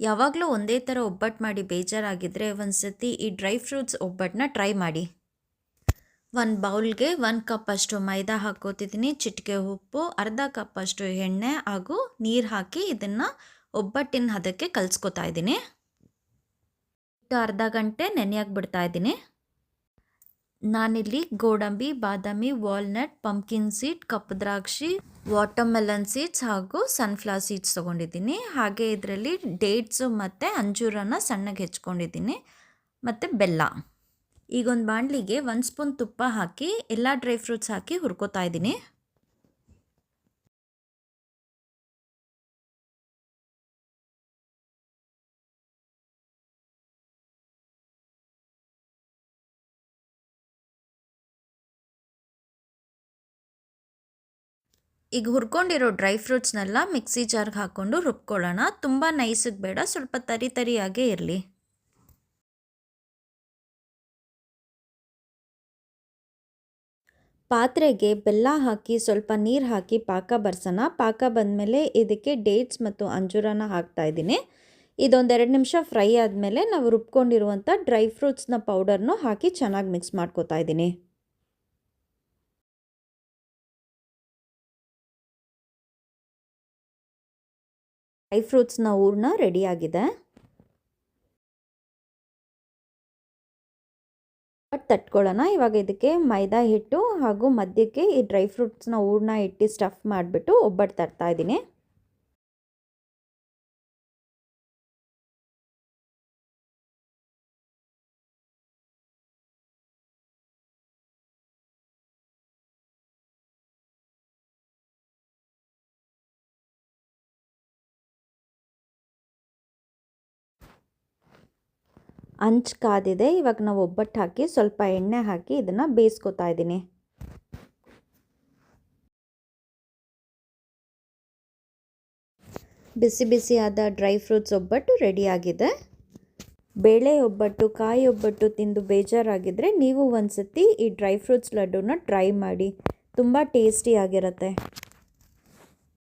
ಯಾವಾಗಲೂ ಒಂದೇ ಥರ ಒಬ್ಬಟ್ಟು ಮಾಡಿ ಬೇಜಾರಾಗಿದ್ದರೆ ಒಂದು ಸತಿ ಈ ಡ್ರೈ ಫ್ರೂಟ್ಸ್ ಒಬ್ಬಟ್ಟನ್ನ ಟ್ರೈ ಮಾಡಿ. ಒಂದು ಬೌಲ್ಗೆ 1 ಕಪ್ ಅಷ್ಟು ಮೈದಾ ಹಾಕ್ಕೋತಿದ್ದೀನಿ, ಚಿಟಿಕೆ ಉಪ್ಪು, ಅರ್ಧ ಕಪ್ ಅಷ್ಟು ಎಣ್ಣೆ ಹಾಗೂ ನೀರು ಹಾಕಿ ಇದನ್ನು ಒಬ್ಬಟ್ಟಿನ ಹದಕ್ಕೆ ಕಲಿಸ್ಕೊತಾ ಇದ್ದೀನಿ. ಅರ್ಧ ಗಂಟೆ ನೆನೆಯಕ್ಕೆ ಬಿಡ್ತಾ ಇದ್ದೀನಿ. ನಾನಿಲ್ಲಿ ಗೋಡಂಬಿ, ಬಾದಾಮಿ, ವಾಲ್ನಟ್, ಪಂಪ್ಕಿನ್ ಸೀಡ್, ಕಪ್ಪು ದ್ರಾಕ್ಷಿ, ವಾಟರ್ಮೆಲನ್ ಸೀಡ್ಸ್ ಹಾಗೂ ಸನ್ಫ್ಲವರ್ ಸೀಡ್ಸ್ ತೊಗೊಂಡಿದ್ದೀನಿ. ಹಾಗೆ ಇದರಲ್ಲಿ ಡೇಟ್ಸು ಮತ್ತು ಅಂಜೂರನ ಸಣ್ಣಗೆ ಹೆಚ್ಕೊಂಡಿದ್ದೀನಿ ಮತ್ತು ಬೆಲ್ಲ. ಈಗ ಒಂದು ಬಾಣಲಿಗೆ 1 ಸ್ಪೂನ್ ತುಪ್ಪ ಹಾಕಿ ಎಲ್ಲ ಡ್ರೈ ಫ್ರೂಟ್ಸ್ ಹಾಕಿ ಹುರ್ಕೋತಾ ಇದ್ದೀನಿ. ಈಗ ಹುರ್ಕೊಂಡಿರೋ ಡ್ರೈ ಫ್ರೂಟ್ಸ್ನೆಲ್ಲ ಮಿಕ್ಸಿ ಜಾರ್ಗೆ ಹಾಕ್ಕೊಂಡು ರುಬ್ಕೊಳ್ಳೋಣ. ತುಂಬ ನೈಸಿಗೆ ಬೇಡ, ಸ್ವಲ್ಪ ತರಿ ತರಿಯಾಗೇ ಇರಲಿ. ಪಾತ್ರೆಗೆ ಬೆಲ್ಲ ಹಾಕಿ ಸ್ವಲ್ಪ ನೀರು ಹಾಕಿ ಪಾಕ ಬರ್ಸೋಣ. ಪಾಕ ಬಂದಮೇಲೆ ಇದಕ್ಕೆ ಡೇಟ್ಸ್ ಮತ್ತು ಅಂಜೂರನ ಹಾಕ್ತಾಯಿದ್ದೀನಿ. ಇದೊಂದು 2 ನಿಮಿಷ ಫ್ರೈ ಆದಮೇಲೆ ನಾವು ರುಬ್ಕೊಂಡಿರುವಂಥ ಡ್ರೈ ಫ್ರೂಟ್ಸ್ನ ಪೌಡರ್ನು ಹಾಕಿ ಚೆನ್ನಾಗಿ ಮಿಕ್ಸ್ ಮಾಡ್ಕೋತಾ ಇದ್ದೀನಿ. ಡ್ರೈ ಫ್ರೂಟ್ಸ್ನ ಹೂರ್ಣ ರೆಡಿಯಾಗಿದೆ. ತಟ್ಕೊಳ್ಳೋಣ. ಇವಾಗ ಇದಕ್ಕೆ ಮೈದಾ ಹಿಟ್ಟು ಹಾಗೂ ಮಧ್ಯಕ್ಕೆ ಈ ಡ್ರೈ ಫ್ರೂಟ್ಸ್ನ ಹೂರ್ಣ ಇಟ್ಟು ಸ್ಟಫ್ ಮಾಡಿಬಿಟ್ಟು ಒಬ್ಬಟ್ಟು ತರ್ತಾ ಇದ್ದೀನಿ. ಅಂಚು ಕಾದಿದೆ. ಇವಾಗ ನಾವು ಒಬ್ಬಟ್ಟು ಹಾಕಿ ಸ್ವಲ್ಪ ಎಣ್ಣೆ ಹಾಕಿ ಇದನ್ನು ಬೇಯಿಸ್ಕೊತಾ ಇದ್ದೀನಿ. ಬಿಸಿ ಬಿಸಿಯಾದ ಡ್ರೈ ಫ್ರೂಟ್ಸ್ ಒಬ್ಬಟ್ಟು ರೆಡಿಯಾಗಿದೆ. ಬೇಳೆ ಒಬ್ಬಟ್ಟು, ಕಾಯಿ ಒಬ್ಬಟ್ಟು ತಿಂದು ಬೇಜಾರಾಗಿದ್ದರೆ ನೀವು ಒಂದು ಸತಿ ಈ ಡ್ರೈ ಫ್ರೂಟ್ಸ್ ಲಡ್ಡೂನ ಟ್ರೈ ಮಾಡಿ. ತುಂಬ ಟೇಸ್ಟಿಯಾಗಿರುತ್ತೆ.